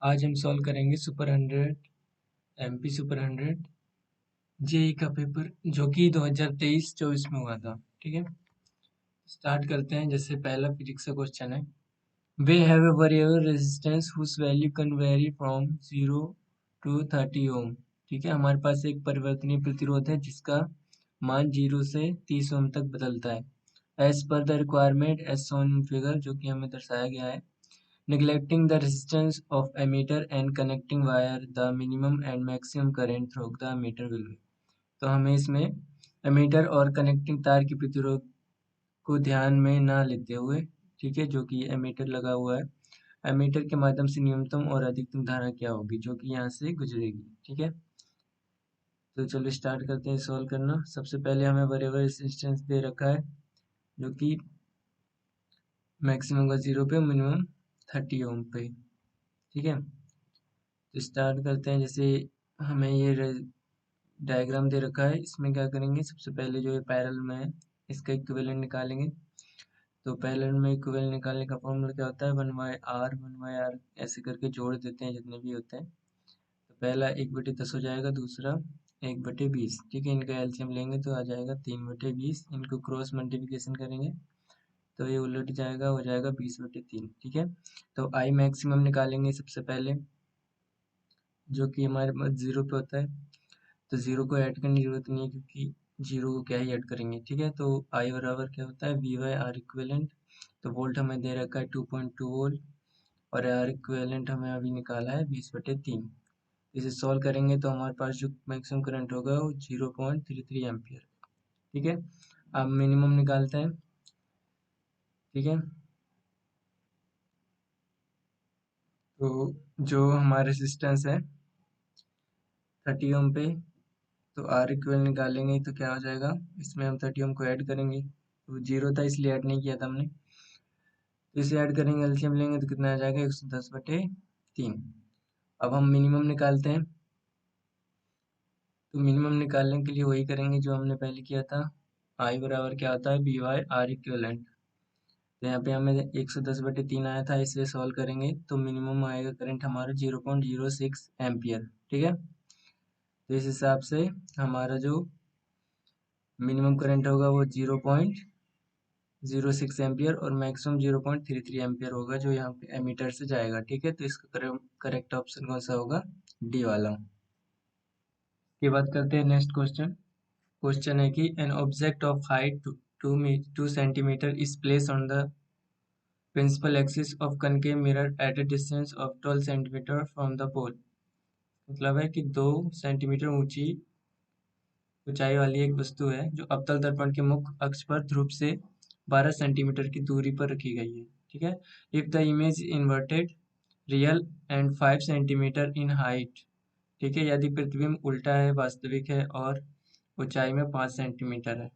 आज हम सॉल्व करेंगे सुपर 100 एमपी सुपर 100 जेई का पेपर जो कि 2023-24 में हुआ था। ठीक है, स्टार्ट करते हैं। जैसे पहला फिजिक्स का क्वेश्चन है, we have a variable resistance whose value can vary from 0 to 30 ohm. ठीक है, हमारे पास एक परिवर्तनीय प्रतिरोध है जिसका मान 0 से 30 ओम तक बदलता है। As per the requirement as shown in figure, जो कि हमें दर्शाया गया है। Neglecting the resistance of ammeter and connecting wire, the minimum and maximum current through the ammeter will be। तो हमें इसमें एमीटर और कनेक्टिंग तार की प्रतिरोध को ध्यान में ना लेते हुए, ठीक है, जो कि एमीटर लगा हुआ है, एमीटर के माध्यम से न्यूनतम और अधिकतम धारा क्या होगी जो कि यहाँ से गुजरेगी। ठीक है, तो चलो स्टार्ट करते हैं सॉल्व करना। सबसे पहले हमें वेरिएबल रेजिस्टेंस दे रखा है जो कि मैक्सिमम का 0 पे, मिनिमम 30 ओम पे। ठीक है, तो स्टार्ट करते हैं। जैसे हमें ये डायग्राम दे रखा है, इसमें क्या करेंगे, सबसे पहले जो ये पैरेलल में है इसका इक्विवेलेंट निकालेंगे। तो पैरेलल में इक्विवेलेंट निकालने का फॉर्मूला क्या होता है, 1/r ऐसे करके जोड़ देते हैं जितने भी होते हैं। तो पहला 1/10 हो जाएगा, दूसरा 1/20। ठीक है, इनका एलसीएम लेंगे तो आ जाएगा 3/20। इनको क्रॉस मल्टीप्लिकेशन करेंगे तो ये उलट जाएगा, हो जाएगा 20/3। ठीक है, तो आई मैक्सिमम निकालेंगे सबसे पहले, जो कि हमारे पास 0 पे होता है। तो 0 को ऐड करने की जरूरत नहीं है क्योंकि 0 को क्या ही ऐड करेंगे। ठीक है, तो आई बराबर क्या होता है, V/R इक्विवेलेंट। तो वोल्ट हमें दे रखा है 2.2 वोल्ट और आर इक्विवेलेंट हमें अभी निकाला है 20/3। इसे सॉल्व करेंगे तो हमारे पास जो मैक्सिमम करंट होगा वो 0.33 एम्पियर। ठीक है, अब मिनिमम निकालते हैं। ठीक है, तो जो हमारा रेजिस्टेंस है 30 ओम पे, तो आर इक्विवेलेंट निकालेंगे तो क्या हो जाएगा, इसमें हम 30 ओम को ऐड करेंगे। तो 0 था इसलिए ऐड नहीं किया था हमने, तो इसे ऐड करेंगे, एलसीएम लेंगे तो कितना आ जाएगा, 110/3। अब हम मिनिमम निकालते हैं। तो मिनिमम निकालने के लिए वही करेंगे जो हमने पहले किया था। आई बराबर क्या होता है, V/R इक्विवेलेंट। तो यहाँ पे हमें 110/3 आया था, इसे सॉल्व करेंगे तो मिनिमम आएगा करंट हमारा 0.06 एम्पियर। ठीक है, तो इस हिसाब से हमारा जो मिनिमम करंट होगा वो 0.06 एम्पियर और मैक्सिमम 0.33 एम्पियर होगा, जो यहाँ पे एमीटर से जाएगा। ठीक है, तो इसका करेक्ट ऑप्शन कौन सा होगा, डी वाला। ये बात करते हैं नेक्स्ट क्वेश्चन। क्वेश्चन है कि an object of height 2 centimetre is place on the principal axis of concave mirror at a distance of 12 centimetre from the pole. मतलब है कि 2 सेंटीमीटर ऊंचाई वाली एक वस्तु है जो अवतल दर्पण के मुख्य अक्ष पर ध्रुव से 12 सेंटीमीटर की दूरी पर रखी गई है। ठीक है, if the image inverted real and 5 centimetre in height. ठीक है, यदि प्रतिबिंब उल्टा है, वास्तविक है और ऊंचाई में 5 सेंटीमीटर है,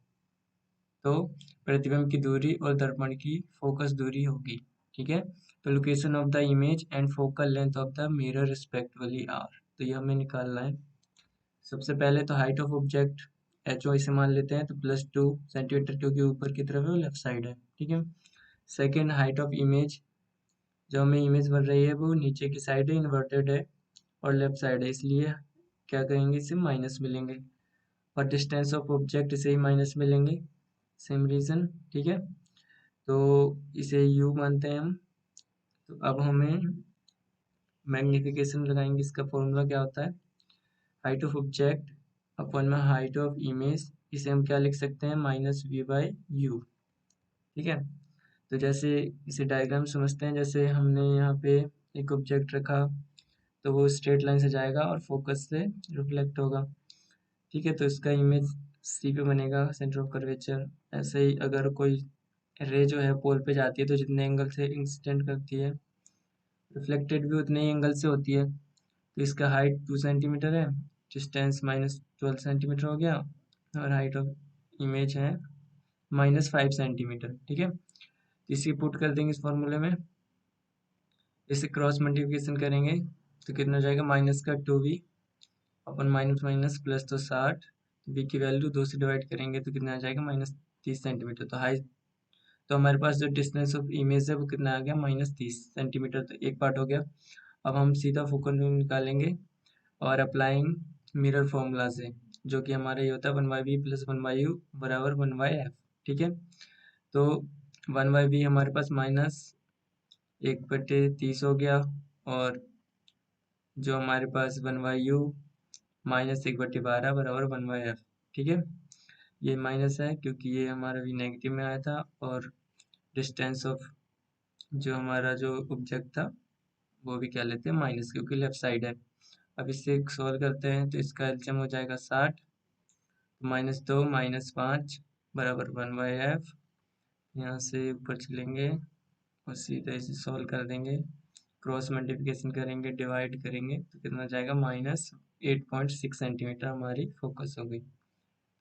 तो प्रतिबिंब की दूरी और दर्पण की फोकस दूरी होगी। ठीक है, तो location of the image and focal length of the mirror respectively are. तो ये हमें निकालना है। सबसे पहले तो height of object H O इसे मान लेते हैं, तो +2 सेंटीमीटर, क्योंकि ऊपर की तरफ है वो लेफ्ट साइड है। ठीक है, सेकेंड हाइट ऑफ इमेज, जो हमें इमेज बन रही है वो नीचे की साइड है, इन्वर्टेड है और लेफ्ट साइड है, इसलिए क्या करेंगे, इसे माइनस मिलेंगे। और डिस्टेंस ऑफ ऑब्जेक्ट इसे ही माइनस मिलेंगे, सेम रीजन। ठीक है, तो इसे u मानते हैं हम। तो अब हमें मैग्निफिकेशन लगाएंगे। इसका फॉर्मूला क्या होता है, हाइट ऑफ ऑब्जेक्ट अपॉन में हाइट ऑफ इमेज, इसे हम क्या लिख सकते हैं, -v/u। ठीक है, तो जैसे इसे डायग्राम समझते हैं। जैसे हमने यहाँ पे एक ऑब्जेक्ट रखा तो वो स्ट्रेट लाइन से जाएगा और फोकस से रिफ्लेक्ट होगा। ठीक है, तो इसका इमेज सी पे बनेगा, सेंटर ऑफ कर्वेचर। ऐसे ही अगर कोई रे जो है पोल पे जाती है तो जितने एंगल से इंसिडेंट करती है, रिफ्लेक्टेड भी उतने ही एंगल से होती है। तो इसका हाइट 2 सेंटीमीटर है, डिस्टेंस -12 सेंटीमीटर हो गया और हाइट ऑफ इमेज है -5 सेंटीमीटर। ठीक है, इसे पुट कर देंगे इस फॉर्मूले में। इसे क्रॉस मल्टीप्लिकेशन करेंगे तो कितना हो जाएगा, माइनस का 2v अपन माइनस माइनस प्लस, तो 60। v की वैल्यू 2 से डिवाइड करेंगे तो कितना आ जाएगा, -30 सेंटीमीटर। तो हाइट, तो हमारे पास जो डिस्टेंस ऑफ इमेज है वो कितना आ गया, -30 सेंटीमीटर। तो एक पार्ट हो गया। अब हम सीधा फोकस निकालेंगे और अप्लाइंग मिरर फॉर्मूला से, जो कि हमारा ये होता है 1/b प्लस 1/u बराबर 1/f। ठीक है, तो 1/b हमारे पास माइनस 1/30 हो गया, और जो हमारे पास 1/u माइनस 1/12 बराबर 1/f। ठीक है, ये माइनस है क्योंकि ये हमारा भी नेगेटिव में आया था, और डिस्टेंस ऑफ जो हमारा जो ऑब्जेक्ट था वो भी क्या लेते हैं माइनस, क्योंकि लेफ्ट साइड है। अब इससे सॉल्व करते हैं तो इसका एलसीएम हो जाएगा 60, -2 -5 बराबर 1/f। यहाँ से ऊपर चलेंगे और सीधा इसे सॉल्व कर देंगे, क्रॉस मल्टीप्लिकेशन करेंगे, डिवाइड करेंगे तो कितना जाएगा -8.6 सेंटीमीटर हमारी फोकस हो गई।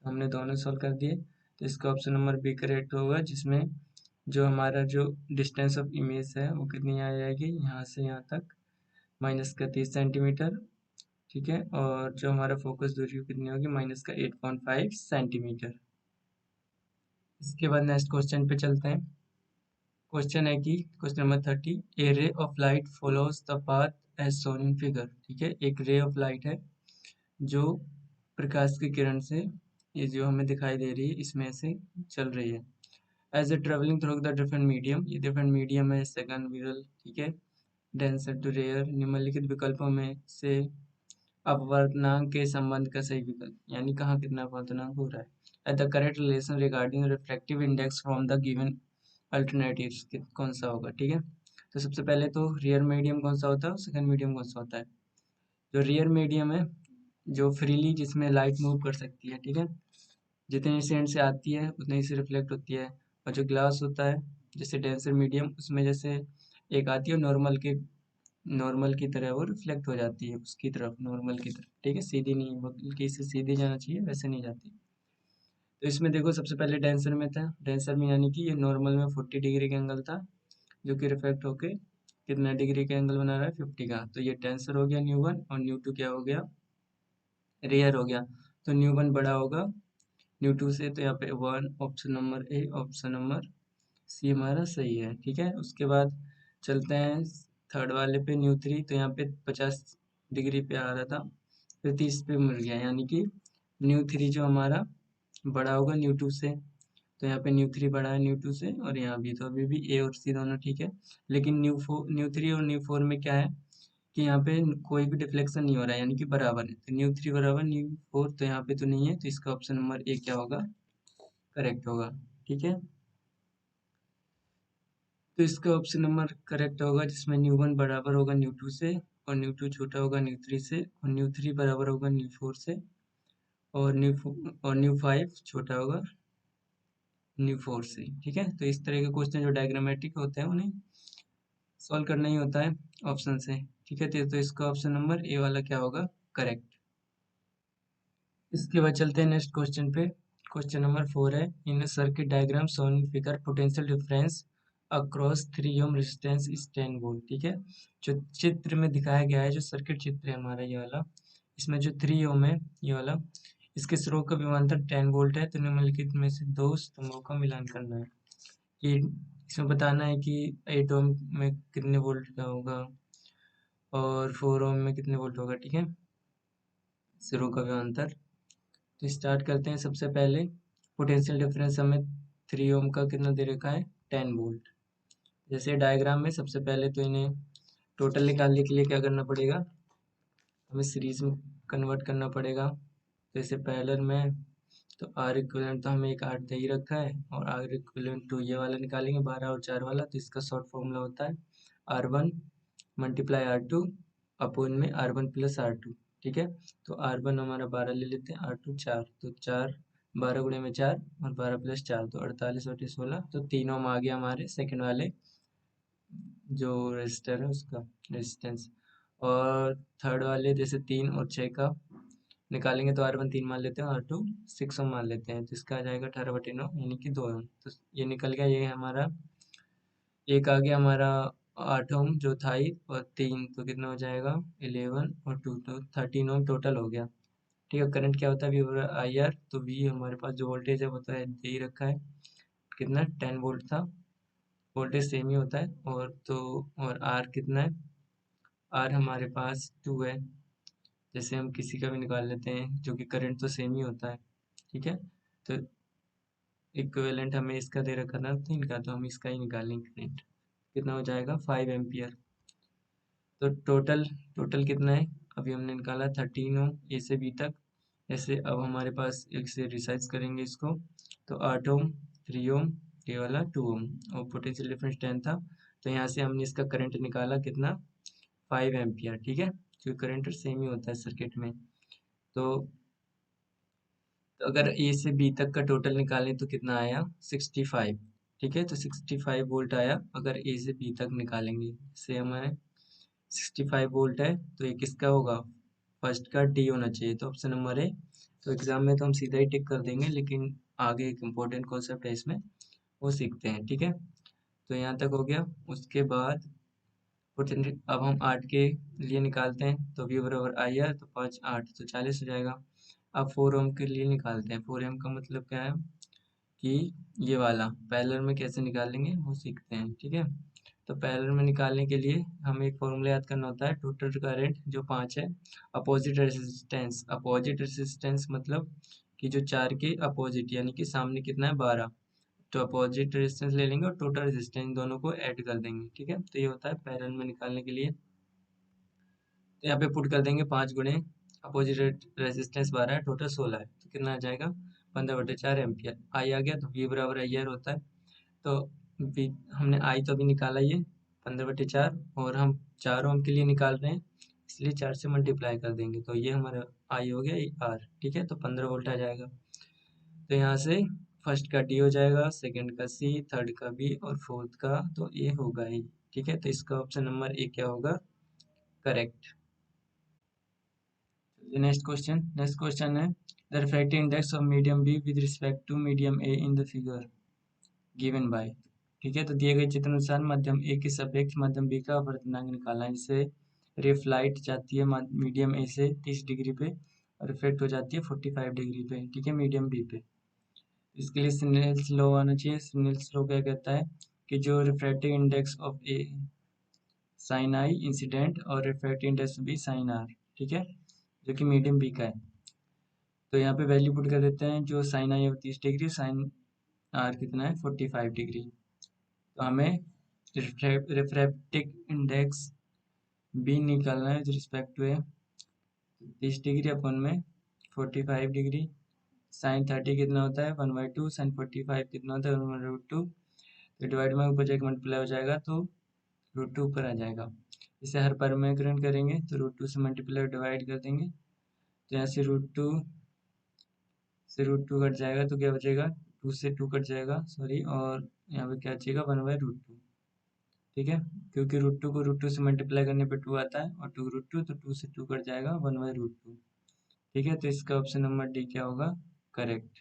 हमने दोनों सॉल्व कर दिए, तो इसका ऑप्शन नंबर बी करेक्ट होगा, जिसमें जो हमारा जो डिस्टेंस ऑफ इमेज है वो कितनी आ जाएगी, यहाँ से यहाँ तक -30 सेंटीमीटर। ठीक है, और जो हमारा फोकस दूरी कितनी होगी -8.5 सेंटीमीटर। इसके बाद नेक्स्ट क्वेश्चन पे चलते हैं। क्वेश्चन है कि question number 30, a ray of light follows the path as shown in figure. ठीक है, एक रे ऑफ लाइट है जो प्रकाश की किरण से, ये जो हमें दिखाई दे रही है इसमें से चल रही है। As a travelling through the different medium, ये डिफरेंट मीडियम है, सेकंड विरल, ठीक है, डेंसर टू रेयर, निम्नलिखित विकल्पों में से अपवर्तनांक के संबंध का सही विकल्प, यानी कहाँ कितना अपवर्तनांक हो रहा है। At the correct relation regarding reflective index from the given alternatives कौन सा होगा। ठीक है, तो सबसे पहले तो रियर मीडियम कौन सा होता है, सेकंड मीडियम कौन सा होता है। जो रियर मीडियम है, जो फ्रीली जिसमें लाइट मूव कर सकती है, ठीक है, जितने सेंट से आती है उतने ही से रिफ्लेक्ट होती है। और जो ग्लास होता है जैसे डेंसर मीडियम, उसमें जैसे एक आती है नॉर्मल की तरह वो रिफ्लेक्ट हो जाती है उसकी तरफ, नॉर्मल की तरफ, ठीक है, सीधी नहीं, बल्कि इसे सीधे जाना चाहिए, वैसे नहीं जाती। तो इसमें देखो सबसे पहले डेंसर में था, डेंसर में यानी कि ये नॉर्मल में 40 डिग्री का एंगल था, जो कि रिफ्लेक्ट होके कितना डिग्री का एंगल बना रहा है 50 का। तो ये डेंसर हो गया न्यू 1, और न्यू 2 क्या हो गया, रेयर हो गया। तो न्यू 1 बड़ा होगा न्यू 2 से, तो यहाँ पे 1 option number A, option number C हमारा सही है। ठीक है, उसके बाद चलते हैं थर्ड वाले पे, न्यू 3, तो यहाँ पे 50 डिग्री पे आ रहा था, फिर 30 पे मिल गया, यानी कि न्यू 3 जो हमारा बड़ा होगा न्यू 2 से। तो यहाँ पे न्यू 3 बड़ा है न्यू 2 से, और यहाँ भी, तो अभी भी ए और सी दोनों ठीक है। लेकिन न्यू 3 और न्यू 4 में क्या है कि यहाँ पे कोई भी डिफ्लेक्शन नहीं हो रहा है, यानी कि बराबर है। तो न्यू 3 बराबर न्यू 4, तो यहाँ पे तो नहीं है, तो इसका ऑप्शन नंबर ए क्या होगा, करेक्ट होगा। ठीक है, तो इसका ऑप्शन नंबर करेक्ट होगा, जिसमें न्यू 1 बराबर होगा न्यू 2 से, और न्यू 2 छोटा होगा न्यू 3 से, और न्यू 3 बराबर होगा न्यू 4 से, और न्यू 5 छोटा होगा न्यू 4 से। ठीक है, तो इस तरह के क्वेश्चन जो डायग्रामेटिक होते हैं उन्हें सॉल्व करना ही होता है ऑप्शन से। ठीक है, तो इसका ऑप्शन नंबर ए वाला क्या होगा, करेक्ट। इसके बाद चलते हैं नेक्स्ट क्वेश्चन पे। क्वेश्चन नंबर 4 है, in circuit diagram shown in figure potential difference across 3 ohm resistance is 10 volt. ठीक है, जो चित्र में दिखाया गया है, जो सर्किट चित्र है हमारा ये वाला, इसमें जो 3 ओम है ये वाला, इसके स्रोत का विभवांतर 10 वोल्ट है। तो निम्नलिखित में से दो स्तंभों का मिलान करना है। ये इसमें बताना है कि 8 ओम में कितने वोल्ट का होगा और 4 ओम में कितने वोल्ट होगा। ठीक है, स्रोत का विभवांतर। तो स्टार्ट करते हैं। सबसे पहले पोटेंशियल डिफरेंस हमें 3 ओम का कितना दे रखा है, 10 वोल्ट। जैसे डायग्राम में सबसे पहले तो इन्हें टोटल निकालने के लिए क्या करना पड़ेगा, हमें सीरीज में कन्वर्ट करना पड़ेगा। जैसे पैरेलल में तो आर इक्विवेलेंट तो हमें एक 8 दे ही रखा है, और आर इक्विवेलेंट टू ये वाला निकालेंगे 12 और 4 वाला, तो इसका शॉर्ट फॉर्मूला होता है R1 मल्टीप्लाई R2 अपोन में R1 प्लस R2। ठीक है, तो R1 हमारा 12 ले लेते हैं, R2 4, तो 4 12 गुणे में 4 और 12 प्लस 4 तो 48 और 16, तो 3 ओम आ गया हमारे सेकंड वाले जो रेजिस्टर है उसका रेजिस्टेंस। और थर्ड वाले जैसे 3 और 6 का निकालेंगे तो R1 3 मान लेते हैं, R2 6 ओम मान लेते हैं, तो इसका आ जाएगा 18/9 यानी कि 2 ओम। तो ये निकल गया, ये हमारा एक आ गया हमारा 8 ओम जो था ही, और 3 तो कितना हो जाएगा 11 और 2 तो 13 ओम टोटल हो गया। ठीक है, करंट क्या होता है, वी आई आर, तो वी हमारे पास जो वोल्टेज है वो तो है दे ही रखा है, कितना 10 वोल्ट था, वोल्टेज सेम ही होता है। और तो और आर कितना है, आर हमारे पास 2 है, जैसे हम किसी का भी निकाल लेते हैं, जो कि करंट तो सेम ही होता है, ठीक है। तो इक्विवेलेंट हमें इसका दे रखा था 3 का, तो हम इसका ही निकालेंगे करंट। कितना हो जाएगा 5 एम्पियर। तो टोटल टोटल कितना है, अभी हमने निकाला 13 ओम ए से बी तक। ऐसे अब हमारे पास एक से रिसाइज करेंगे इसको, तो 8 ओम, 3 ओम, ये वाला 2 ओम, और पोटेंशियल डिफरेंस 10 था। तो यहाँ से हमने इसका करंट निकाला कितना, 5 एम्पियर, ठीक है, क्योंकि करंट सेम ही होता है सर्किट में। तो अगर ए से बी तक का टोटल निकालें तो कितना आया 65, ठीक है। तो 65 वोल्ट आया अगर ए से बी तक निकालेंगे। से हमारे 65 वोल्ट है, तो ये किसका होगा, फर्स्ट का डी होना चाहिए, तो ऑप्शन नंबर ए। तो एग्जाम में तो हम सीधा ही टिक कर देंगे, लेकिन आगे एक इम्पोर्टेंट कॉन्सेप्ट है इसमें, वो सीखते हैं, ठीक है। तो यहाँ तक हो गया। उसके बाद पोटेंशियल अब हम 8 के लिए निकालते हैं, तो वी बराबर आई आर, तो 5 8 तो 40 हो जाएगा। अब 4 ओम के लिए निकालते हैं। 4 ओम का मतलब क्या है कि ये वाला पैरेलल में कैसे निकालेंगे वो सीखते हैं, ठीक है। तो पैरेलल में निकालने के लिए हमें एक फॉर्मूला याद करना होता है, टोटल करंट जो 5 है, अपोजिट रेजिस्टेंस मतलब कि जो 4 के अपोजिट, यानी कि सामने कितना है 12, तो अपोजिट रेजिस्टेंस ले लेंगे और टोटल रेजिस्टेंस दोनों को ऐड कर देंगे, ठीक है। तो ये होता है पैरेलल में निकालने के लिए। तो यहाँ पे पुट कर देंगे 5 गुणे अपोजिट रेजिस्टेंस 12 है, टोटल 16 है, तो कितना आ जाएगा 15/4 एम्पियर। आई आ गया, तो वी बराबर आई आर होता है। तो वी हमने आई तो अभी निकाला ये 15/4, और हम 4 ओम के लिए निकाल रहे हैं, इसलिए 4 से मल्टीप्लाई कर देंगे, तो ये हमारा आई हो गया, ये आर, ठीक है। तो 15 वोल्ट आ जाएगा। तो यहाँ से फर्स्ट का डी हो जाएगा, सेकंड का सी, थर्ड का बी, और फोर्थ का तो ए होगा ही, ठीक है। तो इसका ऑप्शन नंबर ए क्या होगा, करेक्ट। नेक्स्ट क्वेश्चन है, the refractive index of medium B with respect to medium A in the figure given by, ठीक है। तो दिए गए चित्र अनुसार मध्यम ए के सापेक्ष मध्यम बी का अपवर्तनांक निकालना है। जैसे रेफ लाइट जाती है मीडियम ए से 30 डिग्री पे और रिफ्लेक्ट हो जाती है 45 डिग्री पे, ठीक है, मीडियम बी पे। इसके लिए स्नेल्स लॉ आना चाहिए। स्नेल्स लॉ क्या कहता है कि जो refractive index of A sine I incident और refractive index B sine R, ठीक है, जो कि मीडियम बी का है। तो यहाँ पे वैल्यू पुट कर देते हैं, जो साइन आई है 30 डिग्री, साइन आर कितना है 45 डिग्री। तो हमें रिफ्रैक्टिव इंडेक्स बी निकालना है with respect to A, 30 degree अपन में 45 डिग्री, साइन 30 कितना होता है 1/2, साइन 45 कितना होता है 1/2। तो डिवाइड में ऊपर जाके मल्टीप्लाई हो जाएगा, तो √2 ऊपर आ जाएगा। इसे हर पर में ग्रहण करेंगे, तो √2 से मल्टीप्लाई डिवाइड कर देंगे, तो यहाँ से √2 कट जाएगा, तो क्या बचेगा 2 से 2 कट जाएगा, सॉरी, और यहाँ पे क्या बचेगा 1/√2, ठीक है। क्योंकि √2 को √2 से मल्टीप्लाई करने पे 2 आता है, और 2 √2 तो 2 से 2 कट जाएगा 1/√2, ठीक है। तो इसका ऑप्शन नंबर डी क्या होगा, करेक्ट।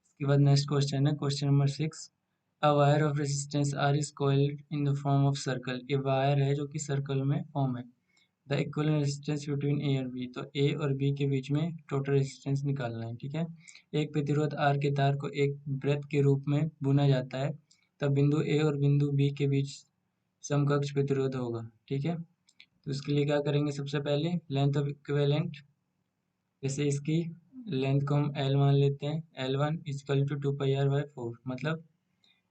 इसके बाद नेक्स्ट क्वेश्चन है, question number 6, a wire of resistance R is coiled in the form of circle. ये वायर है जो कि सर्कल में फॉर्म है। द इक्विवेलेंट रेजिस्टेंस बिटवीन ए और बी, तो ए और बी के बीच में टोटल रेजिस्टेंस निकालना है, ठीक है। एक प्रतिरोध आर के तार को एक वृत्त के रूप में बुना जाता है, तब बिंदु ए और बिंदु बी के बीच समकक्ष प्रतिरोध होगा, ठीक है। तो उसके लिए क्या करेंगे, सबसे पहले लेंथ ऑफ इक्विवेलेंट, जैसे इसकी लेंथ को हम L मान लेते हैं, L1 इक्वल टू 2πr/4, मतलब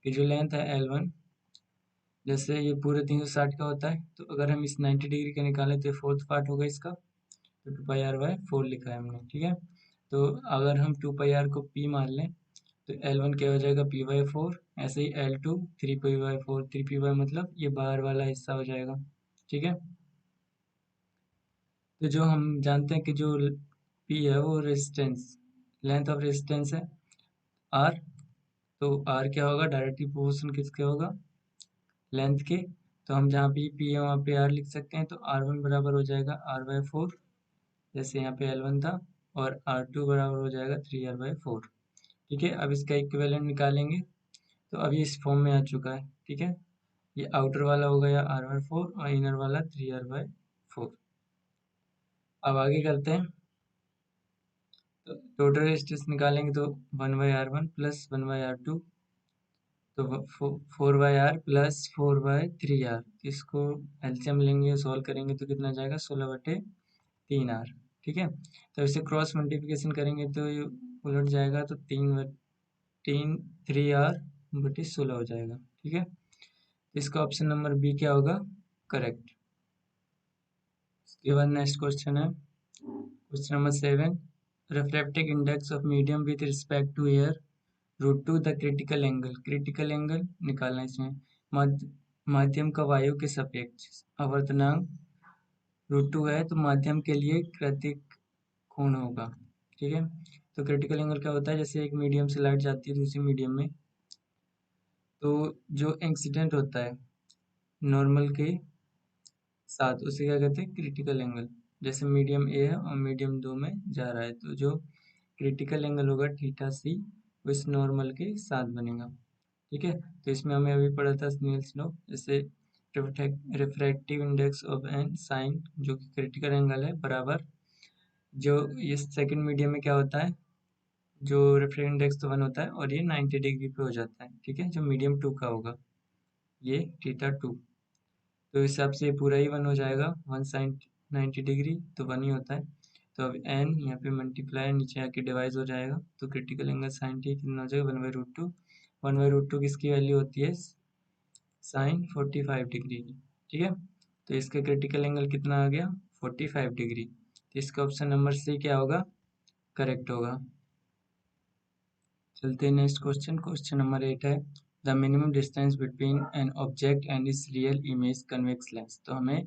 कि जो लेंथ है L1, जैसे ये पूरे 360 का होता है, तो अगर हम इस 90 डिग्री का निकालें तो फोर्थ पार्ट होगा इसका, तो 2πr/4 लिखा है हमने, ठीक है। तो अगर हम 2πr को p मान लें, तो L1 क्या हो जाएगा p/4, ऐसे ही L2 3p/4, 3p मतलब ये बाहर वाला हिस्सा हो जाएगा, ठीक है। तो जो हम जानते हैं कि जो p है वो रेजिस्टेंस, लेंथ ऑफ रेजिस्टेंस है r, तो r क्या होगा, डायरेक्टली प्रोपोर्शन किसके होगा, लेंथ के। तो हम जहाँ पे p है वहाँ पे r लिख सकते हैं, तो r1 बराबर हो जाएगा r/4, जैसे यहाँ पे L1 था, और r2 बराबर हो जाएगा 3r/4, ठीक है। अब इसका इक्विवेलेंट निकालेंगे, तो अभी इस फॉर्म में आ चुका है, ठीक है। ये आउटर वाला हो गया r/4 और इनर वाला 3r/4। अब आगे करते हैं, तो टोटल रेजिस्टेंस निकालेंगे, तो 1/r1 प्लस 1/r2 तो 4/r प्लस 4/3r, इसको एलसीएम लेंगे सॉल्व करेंगे तो कितना जाएगा 16/3r। ठीक है, तो इसे क्रॉस मल्टीप्लिकेशन करेंगे तो ये उलट जाएगा, तो 3/3r/16 हो जाएगा। ठीक है, इसका ऑप्शन नंबर बी क्या होगा, करेक्ट। इसके बाद नेक्स्ट क्वेश्चन है question number 7, refractive index of medium with respect to air √2 the critical angle, critical angle निकालना है इसमें। माध्य माध्यम का वायु के सापेक्ष आवर्तनांक √2 है, तो माध्यम के लिए कृतिक कोण होगा। ठीक है, तो क्रिटिकल एंगल क्या होता है, जैसे एक मीडियम से लाइट जाती है दूसरी मीडियम में, तो जो एक्सीडेंट होता है नॉर्मल के साथ, उसे क्या कहते हैं, क्रिटिकल एंगल। जैसे मीडियम ए है और मीडियम 2 में जा रहा है, तो जो क्रिटिकल एंगल होगा θc, वो इस नॉर्मल के साथ बनेगा। ठीक है, तो इसमें हमें अभी पढ़ा था स्नेल्स लॉ, जैसे refractive index of n sine, जो कि क्रिटिकल एंगल है, बराबर जो ये सेकंड मीडियम में क्या होता है, जो रिफ्रैक्टिव इंडेक्स तो 1 होता है और ये 90 डिग्री पे हो जाता है। ठीक है, जो मीडियम 2 का होगा ये θ2, तो इस हिसाब से पूरा ही 1 हो जाएगा, 1 साइन 90 डिग्री तो 1 ही होता है। तो अब n यहाँ पे मल्टीप्लाई नीचे आके डिवाइड हो जाएगा, तो क्रिटिकल एंगल साइन टी कितना हो जाएगा, 1/√2। 1/√2 किसकी वैल्यू होती है, साइन 45 डिग्री की। ठीक है, तो इसका क्रिटिकल एंगल कितना आ गया, 45 डिग्री। तो इसका ऑप्शन नंबर सी क्या होगा, करेक्ट होगा। चलते हैं नेक्स्ट क्वेश्चन, क्वेश्चन नंबर 8 है the minimum distance between an object and it's real image convex lens. तो हमें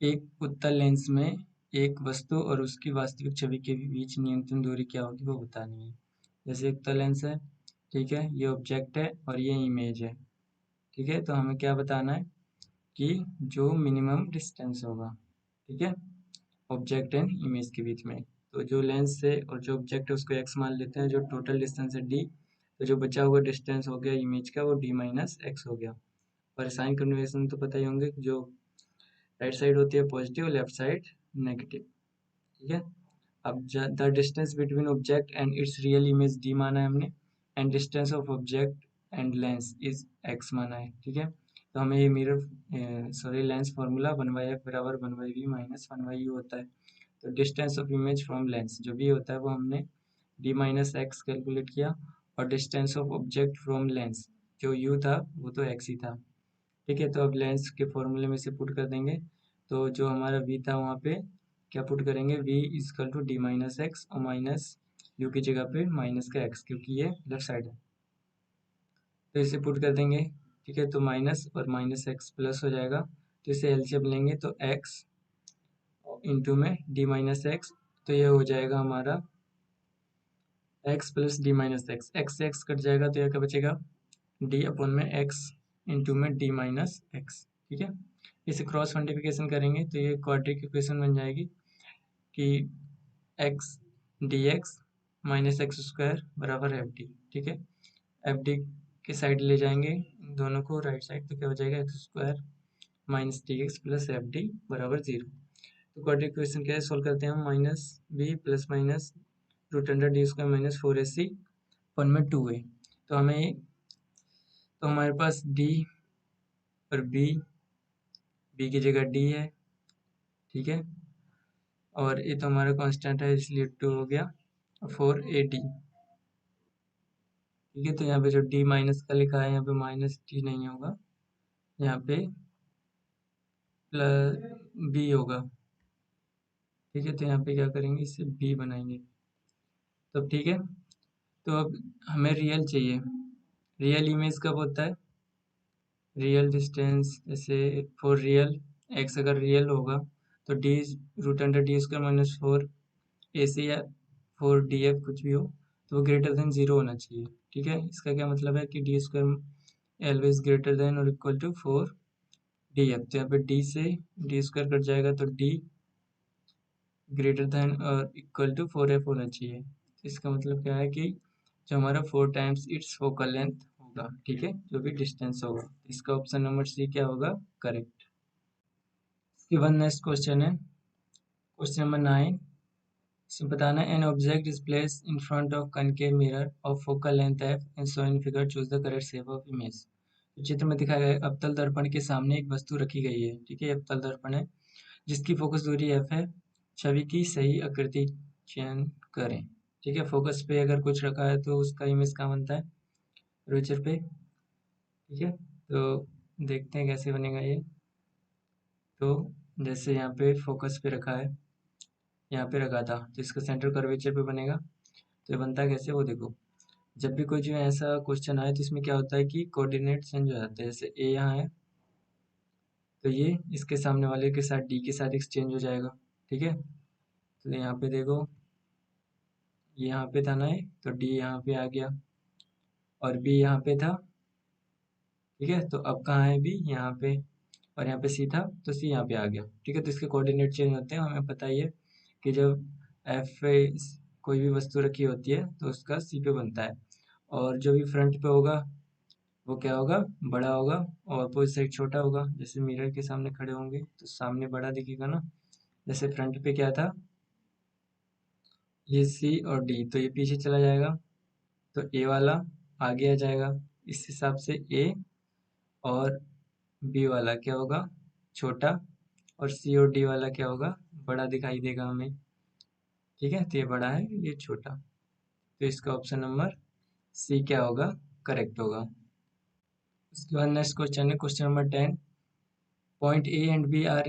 एक उत्तल लेंस में एक वस्तु और उसकी वास्तविक छवि के बीच न्यूनतम दूरी क्या होगी वो बतानी है। जैसे एक उत्तल लेंस है, ठीक है, ये ऑब्जेक्ट है और ये इमेज है। ठीक है, तो हमें क्या बताना है कि जो मिनिमम डिस्टेंस होगा, ठीक है, ऑब्जेक्ट एंड इमेज के बीच में। तो जो लेंस से और जो ऑब्जेक्ट है उसको एक्स मान लेते हैं, जो टोटल डिस्टेंस है डी, तो जो बचा हुआ डिस्टेंस हो गया इमेज का वो d-x हो गया। और साइन कन्वेंशन तो पता ही होंगे, जो राइट साइड होती है पॉजिटिव, लेफ्ट साइड नेगेटिव। ठीक है, अब the distance between object and it's real image D माना है हमने, and distance of object and lens is x माना है। ठीक है, तो हमें ये mirror sorry lens formula 1/f बराबर 1/v माइनस 1/u होता है। तो distance of image from lens जो भी होता है वो हमने d-x कैलकुलेट किया, और distance of object from lens जो u था वो तो x ही था। ठीक है, तो अब लेंस के फॉर्मूले में से पुट कर देंगे, तो जो हमारा v था वहाँ पे क्या पुट करेंगे, v इजकल टू d-x और माइनस u की जगह पे माइनस का x, क्योंकि ये लेफ्ट साइड है, तो इसे पुट कर देंगे। ठीक है, तो माइनस और माइनस x प्लस हो जाएगा, तो इसे एलसीएम लेंगे तो x इंटू में d-x, तो ये हो जाएगा हमारा x प्लस d-x, x से x कट जाएगा तो यह क्या बचेगा, d अपॉन में x इंटू में d-x। ठीक है, इसे क्रॉस मल्टीप्लिकेशन करेंगे तो ये क्वाड्रिक इक्वेशन बन जाएगी कि x dx minus x square बराबर एफ डी। ठीक है, एफ डी के साइड ले जाएंगे दोनों को राइट साइड, तो क्या हो जाएगा x square minus D x plus F D बराबर 0। तो क्वाड्रिक इक्वेशन कैसे सोल्व करते हैं हम, minus B plus minus root under D square minus 4ac one में 2a। तो हमें, तो हमारे पास d और b की जगह d है। ठीक है, और ये तो हमारा कांस्टेंट है इसलिए 2 हो गया 4ad। ठीक है, तो यहाँ पे जो d माइनस का लिखा है यहाँ पे माइनस d नहीं होगा, यहाँ पे प्लस b होगा। ठीक है, तो यहाँ पे क्या करेंगे, इससे b बनाएंगे। तो ठीक है, तो अब हमें रियल चाहिए, रियल इमेज कब होता है, रियल डिस्टेंस जैसे फॉर रियल एक्स अगर रियल होगा तो D root under D square minus 4ac या 4df कुछ भी हो तो वो ग्रेटर देन 0 होना चाहिए। ठीक है, इसका क्या मतलब है कि D square always greater than और इक्वल टू 4df, तो यहाँ पे डी से डी स्क्वायर कट जाएगा तो डी ग्रेटर देन और इक्वल टू 4f होना चाहिए। इसका मतलब क्या है कि जो हमारा 4 टाइम्स इट्स फोकल लेंथ होगा। ठीक है, जो भी डिस्टेंस होगा, इसका ऑप्शन नंबर सी क्या होगा, करेक्ट। इसके बाद नेक्स्ट क्वेश्चन है क्वेश्चन नंबर 9, इसमें बताना an object is place in front of concave mirror of focal length F and so in figure choose the correct shape of image. तो चित्र में दिखाया गया अवतल दर्पण के सामने एक वस्तु रखी गई है, ठीक है, अवतल दर्पण है जिसकी फोकस दूरी एफ है। छवि की सही आकृति चयन करें, ठीक है। फोकस पे अगर कुछ रखा है तो उसका इमेज कहाँ बनता है, रुचिर पे, ठीक है। तो देखते हैं कैसे बनेगा ये। तो जैसे यहाँ पे फोकस पे रखा है, यहाँ पे रखा था, तो इसका सेंटर कर्वेचर पे बनेगा। तो ये बनता है कैसे, वो देखो। जब भी कोई जो ऐसा क्वेश्चन आए तो इसमें क्या होता है कि कोऑर्डिनेट चेंज हो जाते हैं। जैसे ए यहाँ है तो ये इसके सामने वाले के साथ डी के साथ एक्सचेंज हो जाएगा, ठीक है। तो यहाँ पे देखो, ये यहाँ पे था ना, ये तो डी यहाँ पे आ गया और बी यहाँ पे था, ठीक है। तो अब कहाँ है बी, यहाँ पे, और यहाँ पे सी था तो सी यहाँ पे आ गया, ठीक है। तो इसके कोऑर्डिनेट चेंज होते हैं। हमें पता ही है कि जब एफ पे कोई भी वस्तु रखी होती है तो उसका सी पे बनता है, और जो भी फ्रंट पे होगा वो क्या होगा, बड़ा होगा, और अपोजिट साइड छोटा होगा। जैसे मिरर के सामने खड़े होंगे तो सामने बड़ा दिखेगा ना। जैसे फ्रंट पे क्या था, ये सी और डी, तो ये पीछे चला जाएगा, तो ए वाला आगे आ जाएगा। इस हिसाब से ए और बी वाला क्या होगा, छोटा, और सी और डी वाला क्या होगा, बड़ा दिखाई देगा हमें, ठीक है। तो ये बड़ा है, ये छोटा, तो इसका ऑप्शन नंबर सी क्या होगा, करेक्ट होगा। उसके बाद नेक्स्ट क्वेश्चन है question number 10। Point A and B are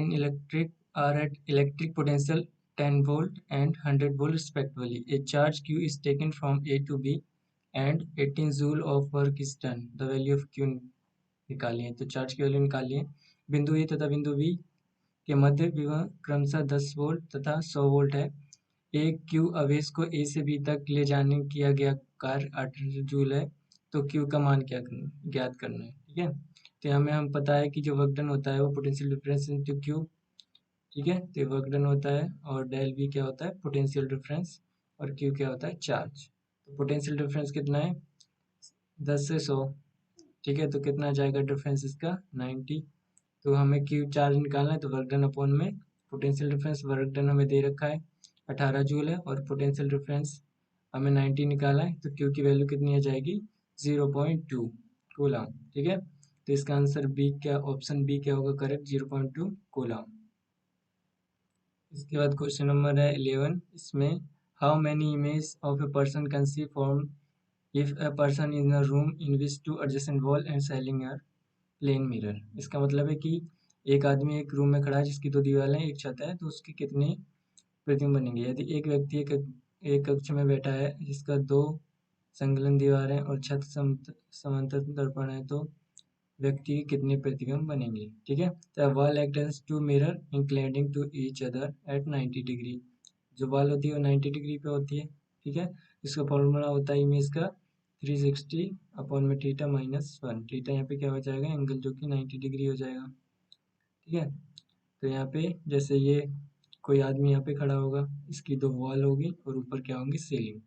at electric potential 10 volt and 100 volt respectively. A charge Q is taken from A to B and 18 joule of work is done. The value of Q निकालिए। तो charge की value निकालिए। बिंदु ए तथा बिंदु B के मध्य विभव क्रमशः 10 वोल्ट तथा 100 वोल्ट है। एक क्यू आवेश को ए से बी तक ले जाने किया गया कार्य 8 जूल है। तो क्यू का मान क्या ज्ञात करना है, ठीक है। तो यहाँ में हम पता है कि जो वर्क डन होता है वो पोटेंशियल डिफरेंस इंटू क्यू, ठीक है। तो वर्क डन होता है और डेल वी क्या होता है, पोटेंशियल डिफरेंस, और क्यू क्या होता है, चार्ज। तो पोटेंशियल डिफरेंस कितना है, 10 से 100, ठीक है। तो कितना जाएगा डिफरेंस इसका, 90। तो हमें क्यू चार्ज निकालना है, तो वर्क डन अपॉन में पोटेंशियल डिफरेंस, वर्क डन हमें दे रखा है 18 जूल है, और पोटेंशियल डिफरेंस हमें 90 निकाला है, तो क्यू की वैल्यू कितनी आ जाएगी, 0.2 कूलम, ठीक है। तो इसका आंसर बी क्या, ऑप्शन बी क्या होगा करेक्ट, 0.2 कूलम। इसके बाद क्वेश्चन नंबर है 11। इसमें how many image of a person can see form if a person in a room in which two adjacent wall and ceiling a plane mirror. इसका मतलब है कि एक आदमी एक रूम में खड़ा है जिसकी दो दीवारें हैं, एक छत है, तो उसकी कितनी प्रतिबिंब बनेंगे। यदि एक व्यक्ति एक कक्ष में बैठा है जिसका दो संलग्न दीवारें और छत समांतर दर्पण है, तो व्यक्ति के कितने प्रतिबिंब बनेंगे, ठीक है। तो wall act as two mirror inclining to each other at 90 degree. जो वॉल होती है वो 90 डिग्री पे होती है, ठीक है। इसका फॉर्मूला होता है इमेज का 360 अपॉन में थीटा -1। थीटा यहाँ पे क्या हो जाएगा, एंगल जो कि 90 डिग्री हो जाएगा, ठीक है। तो यहाँ पे जैसे ये कोई आदमी यहाँ पे खड़ा होगा, इसकी दो वॉल होगी और ऊपर क्या होंगी, सीलिंग।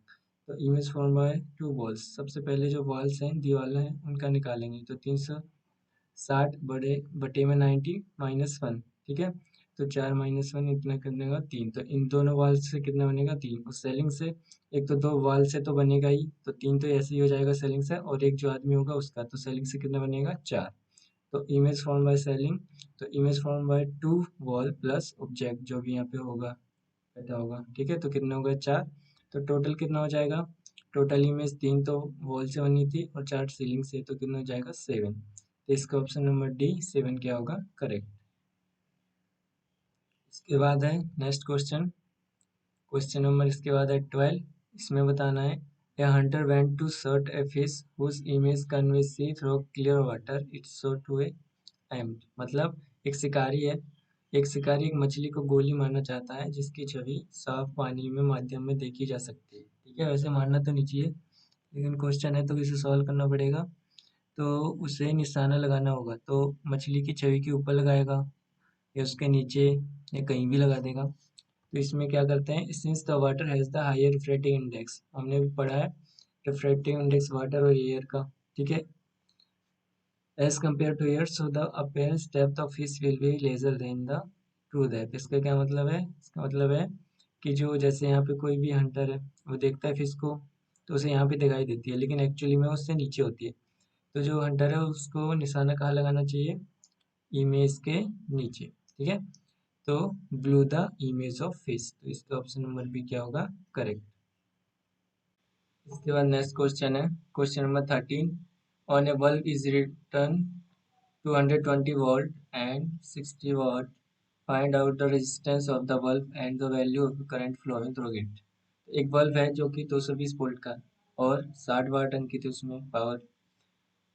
तो इमेज फॉर्म है टू वॉल्स। सबसे पहले जो वॉल्स हैं, दीवारें हैं, उनका निकालेंगे। तो 360 बड़े बटे में 90 -1, ठीक है। तो 4 -1 इतना कर देगा 3। तो इन दोनों वॉल से कितना बनेगा, 3। और सेलिंग से एक तो दो वॉल से तो बनेगा ही, तो 3 तो ऐसे ही हो जाएगा सेलिंग से, और एक जो आदमी होगा उसका, तो सेलिंग से कितना बनेगा, 4। तो इमेज फॉर्म बाय सेलिंग, तो image form by two wall plus object जो भी यहाँ पे होगा बैठा होगा, ठीक है। तो कितना होगा, 4। तो टोटल कितना हो जाएगा, टोटल इमेज 3 तो वॉल से बनी थी और 4 सीलिंग से, तो कितना हो जाएगा, 7। तो इसका ऑप्शन नंबर डी 7 क्या होगा, करेक्ट। इसके बाद है नेक्स्ट क्वेश्चन, क्वेश्चन नंबर इसके बाद है 12। इसमें बताना है a hunter went to shot a fish whose image can we see through clear water it's show to a aimed. मतलब एक शिकारी है, एक शिकारी एक मछली को गोली मारना चाहता है जिसकी छवि साफ पानी में माध्यम में देखी जा सकती है, ठीक है। वैसे मारना तो नहीं चाहिए, लेकिन क्वेश्चन है तो इसे सॉल्व करना पड़ेगा। तो उसे निशाना लगाना होगा, तो मछली की छवि के ऊपर लगाएगा या उसके नीचे या कहीं भी लगा देगा। तो इसमें क्या करते हैं, since the water has the higher refractive index, हमने भी पढ़ा है रिफ्रैक्टिव इंडेक्स वाटर और एयर का, ठीक है, as compare to air, so the appearance depth of fish will be lesser than the true depth। इसका क्या मतलब है, इसका मतलब है कि जो जैसे यहाँ पे कोई भी हंटर है वो देखता है फिश को तो उसे यहाँ पे दिखाई देती है, लेकिन एक्चुअली में उससे नीचे होती है। तो जो हंटर है उसको निशाना कहाँ लगाना चाहिए, इमेज के नीचे, ठीक है। तो blue the image of fish, तो इसका ऑप्शन नंबर बी क्या होगा, करेक्ट। इसके बाद नेक्स्ट क्वेश्चन है question number 13। On A bulb is return 220 volt and 60 watt. Find out the resistance of the bulb and the value of the current flowing through it. एक bulb है जो कि 220 volt का और 60 वाट अंकित है उसमें पावर।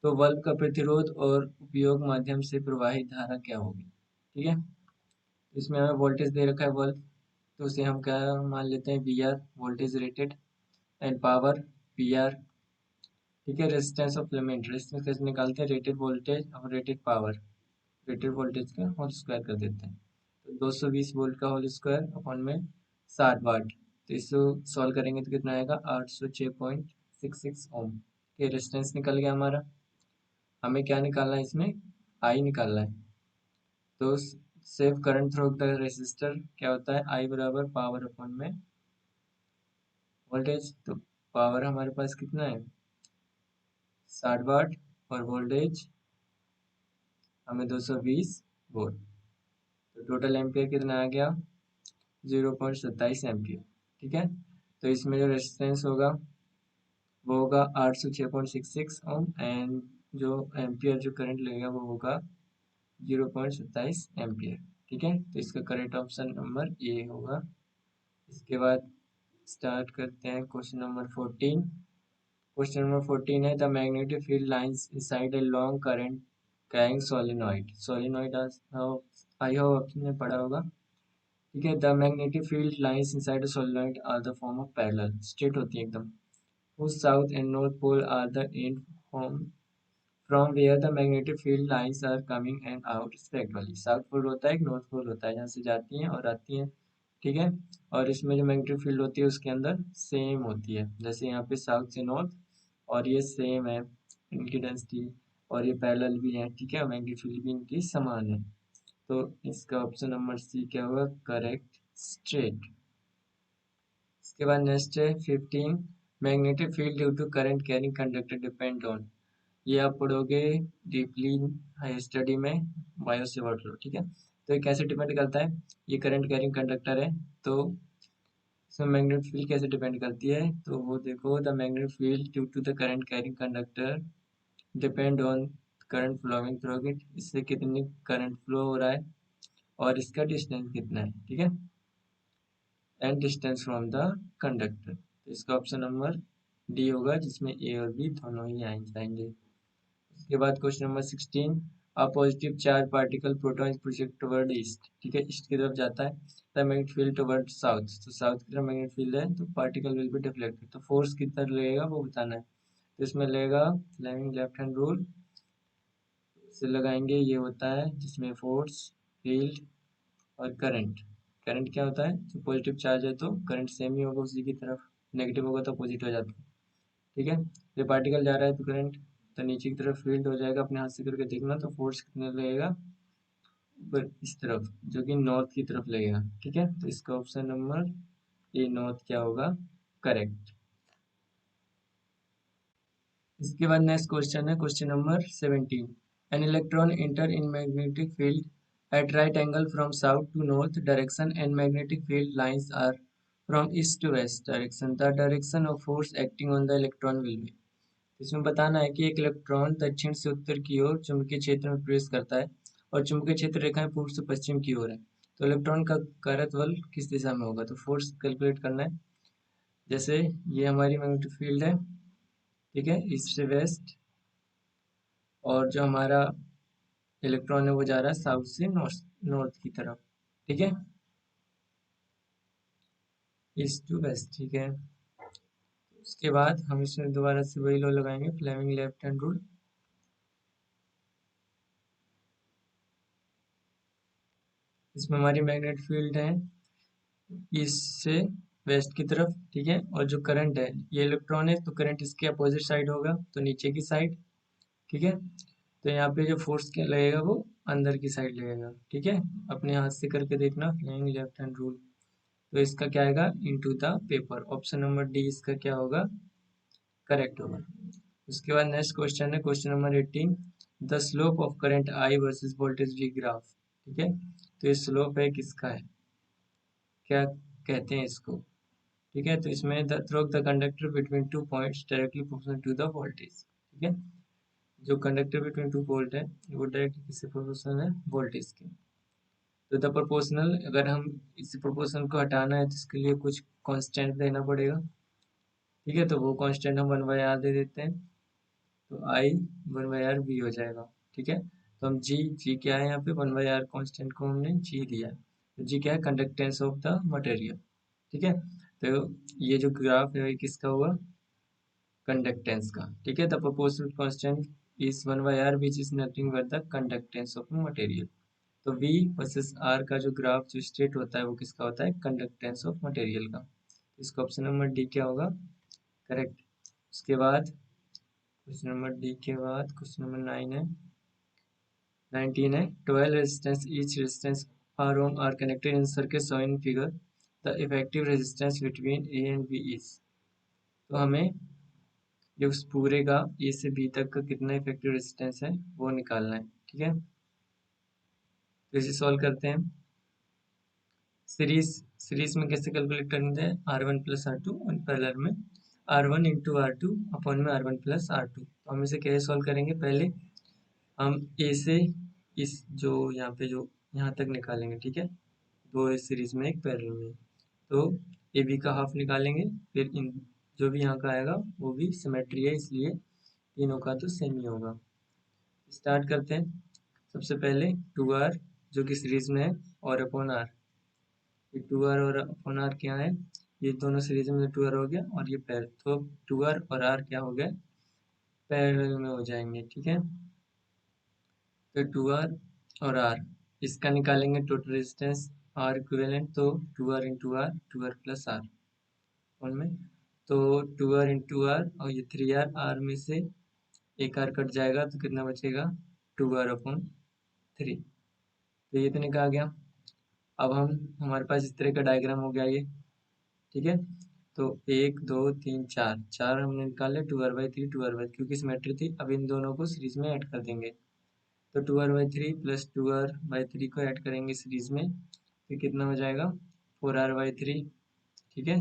तो बल्ब का प्रतिरोध और उपयोग माध्यम से प्रवाहित धारा क्या होगी, ठीक है। इसमें हमें वोल्टेज दे रखा है बल्ब, तो उसे हम क्या मान लेते हैं, V R, voltage rated, and power P R, ठीक है। रेजिस्टेंस ऑफ फिलामेंट, रेजिस्टेंस कैसे निकालते हैं, रेटेड वोल्टेज और रेटेड पावर, रेटेड वोल्टेज का होल स्क्वायर कर देते हैं। तो 220 वोल्ट का होल स्क्वायर अपॉन में 60 वाट, तो इसको सॉल्व करेंगे तो कितना आएगा, 806.66 ओम। ये रेजिस्टेंस निकल गया हमारा। हमें क्या निकालना है इसमें, आई निकालना है। तो save current through the resistor क्या होता है, आई बराबर पावर अपॉन में वोल्टेज। तो पावर हमारे पास कितना है, 60 वाट, और वोल्टेज हमें 220 वोल्ट। तो टोटल एम्पियर कितना आ गया, 0.27 एम्पियर, ठीक है। तो इसमें जो रेजिस्टेंस होगा वो होगा 806.66 ओम, एंड जो एम्पियर जो करंट लगेगा वो होगा 0.27 एम्पियर, ठीक है। तो इसका करेक्ट ऑप्शन नंबर ए होगा। इसके बाद स्टार्ट करते हैं क्वेश्चन नंबर 14। क्वेश्चन नंबर 14 है the magnetic field lines inside a long current carrying solenoid. Solenoid I hope आपने पढ़ा होगा, ठीक है। The magnetic field lines inside a solenoid are the form of parallel, straight होती है एकदम। whose south and north pole are the end from where the magnetic field lines are coming and out respectively। South pole होता है, एक north pole होता है, जहाँ से जाती हैं और आती हैं, ठीक है। और इसमें जो मैग्नेटिक फील्ड होती है उसके अंदर सेम होती है, जैसे यहाँ पे साउथ से नॉर्थ, और ये सेम है इनकी डेंसिटी, और ये पैरेलल भी है, ठीक है। मैग्नेटिक फील्ड भी इनकी समान है। तो इसका ऑप्शन नंबर सी क्या होगा, करेक्ट, स्ट्रेट। इसके बाद नेक्स्ट है 15। Magnetic field due to current carrying conductor depend on, ये आप पढ़ोगे डीपली हाई स्टडी में, बायो से वर्ड लो, ठीक है। तो ये कैसे डिपेंड करता है, ये करंट कैरिंग कंडक्टर है, तो इसमें मैग्नेटिक फील्ड कैसे डिपेंड करती है, तो वो देखो, the magnetic field due to the current carrying conductor depend on current flowing through it, इससे कितनी करंट फ्लो हो रहा है और इसका डिस्टेंस कितना है, ठीक है, and distance from the conductor. तो इसका ऑप्शन नंबर डी होगा, जिसमें ए और बी दोनों ही आएंगे। उसके बाद question number 16। A positive charge particle proton project toward east, ठीक है, ईस्ट की तरफ जाता है। The magnetic field toward south, तो साउथ की तरफ मैग्नेटिक फील्ड है, तो पार्टिकल विल बी डिफ्लेक्टेड, तो फोर्स किधर लगेगा वो बताना है। तो इसमें लगेगा फ्लेमिंग लेफ्ट हैंड रूल से लगाएंगे, ये होता है जिसमें फोर्स, फील्ड और करंट। करंट क्या होता है, जो पॉजिटिव चार्ज है तो करंट सेम ही होगा उसी की तरफ, नेगेटिव होगा तो अपोजिट हो जाता है, ठीक है। जब पार्टिकल जा रहा है तो करंट, तो नीचे की तरफ फील्ड हो जाएगा, अपने हाथ से करके देखना, तो फोर्स कितना लगेगा, ऊपर इस तरफ, जो कि नॉर्थ की तरफ लगेगा, ठीक है। तो इसका ऑप्शन नंबर ए नॉर्थ क्या होगा, करेक्ट। इसके बाद नेक्स्ट क्वेश्चन है question number 17। An electron enter in magnetic field at right angle from south to north direction and magnetic field lines are from east to west direction, the direction of force acting on the electron will be. इसमें बताना है कि एक electron दक्षिण से उत्तर की ओर चुंबकीय क्षेत्र में प्रवेश करता है और चुंबकीय क्षेत्र रेखाएं पूर्व से पश्चिम की ओर है, तो इलेक्ट्रॉन का करत बल किस दिशा में होगा, तो फोर्स कैलकुलेट करना है। जैसे ये हमारी मैग्नेटिक फील्ड है, ठीक है, ईस्ट से वेस्ट, और जो हमारा इलेक्ट्रॉन है वो जा रहा है साउथ से नॉर्थ, नॉर्थ की तरफ, ठीक है, ईस्ट टू वेस्ट, ठीक है। उसके बाद हम इसमें दोबारा से वही लॉ लगाएंगे, फ्लेमिंग लेफ्ट हैंड रूल। इसमें हमारी मैग्नेटिक फील्ड है ईस्ट से वेस्ट की तरफ, ठीक है, और जो करंट है, ये इलेक्ट्रॉन है तो करंट इसके अपोजिट साइड होगा, तो नीचे की साइड, ठीक है। तो यहाँ पे जो फोर्स क्या लगेगा वो अंदर की साइड लगेगा, ठीक है। अपने हाथ से करके देखना, फ्लेमिंग लेफ्ट हैंड रूल। तो इसका क्या आएगा, into the paper. Option number D इसका क्या होगा, करेक्ट होगा। उसके बाद नेक्स्ट क्वेश्चन है question number 18, the slope of current I versus voltage V graph. ठीक है, तो ये स्लोप है किसका है, क्या कहते हैं इसको। ठीक है, तो इसमें the through the conductor between two points directly proportional to the voltage. ठीक है, जो कंडक्टर बिटवीन टू वोल्ट है वो डायरेक्टली किससे प्रोपोर्शनल है, वोल्टेज के। तो द प्रोपोर्शनल, अगर हम इस प्रोपोर्शनल को हटाना है तो इसके लिए कुछ कांस्टेंट देना पड़ेगा। ठीक है, तो वो कांस्टेंट हम 1/r दे देते हैं, तो आई 1/r वी हो जाएगा। ठीक है, तो हम जी क्या है यहाँ पे, 1/r कांस्टेंट को हमने जी दिया है, तो जी क्या है, कंडक्टेंस ऑफ द मटेरियल। ठीक है, तो ये जो ग्राफ है ये किसका हुआ, कंडक्टेंस का। ठीक है, the proportional constant is 1/r which is nothing but the conductance of material. तो V वर्सेस R का जो ग्राफ जो स्टेट होता है वो किसका होता है, कंडक्टेंस ऑफ मटेरियल का। इसका ऑप्शन नंबर डी क्या होगा, करेक्ट। उसके बाद क्वेश्चन नंबर डी के बाद क्वेश्चन नंबर 19 है 12 resistance each resistance R ohm are connected in circuit show in figure, the effective resistance between A and B is. तो हमें जो उस पूरे का ए से बी तक का कितना इफेक्टिव रेजिस्टेंस है वो निकालना है। ठीक है, तो इसे सॉल्व करते हैं। सीरीज में कैसे कैलकुलेट करते हैं, R1 प्लस R2 और पैरेलल में R1 इंटू R2 अपॉन में R1 प्लस R2। तो हम इसे कैसे सॉल्व करेंगे, पहले हम ए से इस जो यहाँ पे जो यहाँ तक निकालेंगे। ठीक है, दो है सीरीज में एक पैरेलल में, तो ए बी का हाफ निकालेंगे, फिर इन जो भी यहाँ का आएगा वो भी सिमेट्री है इसलिए तीनों का तो सेम ही होगा। स्टार्ट करते हैं। सबसे पहले 2R जो कि सीरीज में है और अपॉन आर, ये 2R और अपॉन आर क्या है, ये दोनों सीरीज में 2R हो गया और ये पैर, तो 2R और R क्या हो गया, पैरेलल में हो जाएंगे। ठीक है, तो 2R और R इसका निकालेंगे टोटल रेजिस्टेंस R इक्विवेलेंट, तो 2R into are, 2R plus are में, तो 2R इंटू आर और ये 3R, R में से एक R कट जाएगा तो कितना बचेगा, 2R अपॉन 3। तो ये तो निकल गया। अब हम हमारे पास इस तरह का डायग्राम हो गया ये। ठीक है, तो 1 2 3 4 4 हमने निकाले, 2R/3 2R/, क्योंकि सिमेट्री थी। अब इन दोनों को सीरीज में ऐड कर देंगे, तो 2R/3 प्लस 2R/3 को ऐड करेंगे सीरीज में, तो कितना हो जाएगा, 4R/3। ठीक है,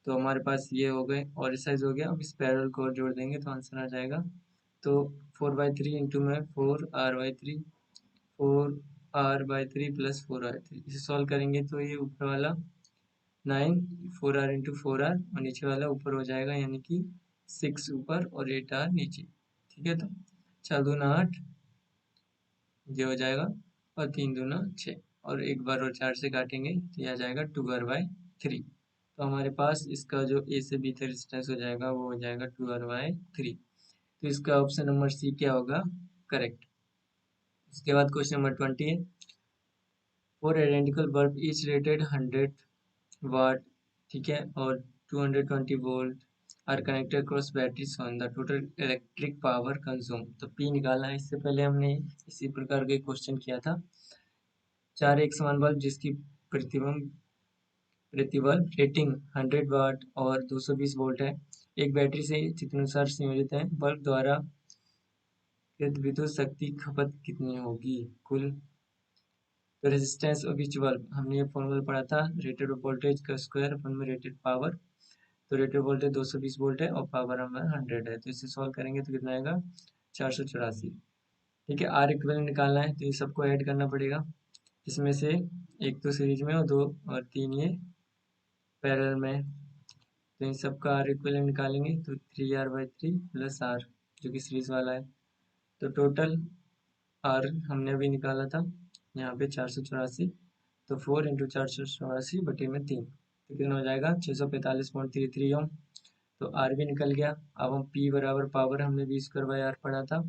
तो हमारे पास ये हो गए और साइज हो गया। अब इस पैरेलल को और जोड़ देंगे तो आंसर आ जाएगा, तो 4/3 इंटू में 4R/3, 4R/3 प्लस 4R/3, इसे सॉल्व करेंगे तो ये ऊपर वाला 9, 4R इंटू 4R और नीचे वाला ऊपर हो जाएगा, यानी कि 6 ऊपर और 8R नीचे। ठीक है, तो 6 दूना 8 ये हो जाएगा, और 3 दूना 6 और एक बार और 4 से काटेंगे तो यह आ जाएगा 2R/3। तो हमारे पास इसका जो ए से बी तक डिस्टेंस हो जाएगा वो हो जाएगा 2R/3। तो इसका ऑप्शन नंबर सी क्या होगा, करेक्ट। उसके बाद क्वेश्चन नंबर 20 है, 4 आइडेंटिकल बल्ब ईच रेटेड 100 वाट, ठीक है, और 220 volt are connected cross batteries on the total electric power consume. तो पी निकालना है। इससे पहले हमने इसी प्रकार के क्वेश्चन किया था। 4 एक समान बल्ब जिसकी प्रतिबल्ब रेटिंग 100 वाट और 220 वोल्ट है, एक बैटरी से चित्रानुसार संयोजित है, बल्ब द्वारा विद्युत शक्ति खपत कितनी होगी कुल। तो रेजिस्टेंस ऑफ ईच बल्ब, हमने ये फॉर्मूला पढ़ा था, रेटेड वोल्टेज का स्क्वायर अपन में रेटेड पावर। तो रेटेड वोल्टेज 220 वोल्ट है और पावर हमारा 100 है, तो इसे सॉल्व करेंगे तो कितना आएगा, 484। ठीक है, आर इक्विवेलेंट निकालना है तो ये सबको ऐड करना पड़ेगा, इसमें से एक तो सीरीज में और 2 और 3 ये पैरेलल में है। तो इन सबका आर इक्विवेलेंट निकालेंगे तो 3R/3 प्लस आर जो कि सीरीज वाला है, तो टोटल आर हमने अभी निकाला था यहाँ पे 484, तो 4 इंटू 484 बटे में 3, तो कितना हो जाएगा 645.33 ओम। तो आर भी निकल गया। अब हम पी बराबर पावर हमने V²/R पढ़ा था,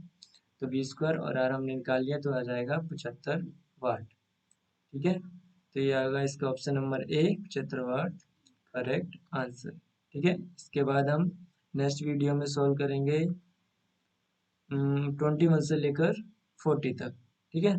तो V² और आर हमने निकाल लिया तो आ जाएगा 75 वाट। ठीक है, तो ये आएगा इसका option number A 75 watt correct answer. ठीक है, इसके बाद हम नेक्स्ट वीडियो में सॉल्व करेंगे 21 से लेकर 40 तक। ठीक है।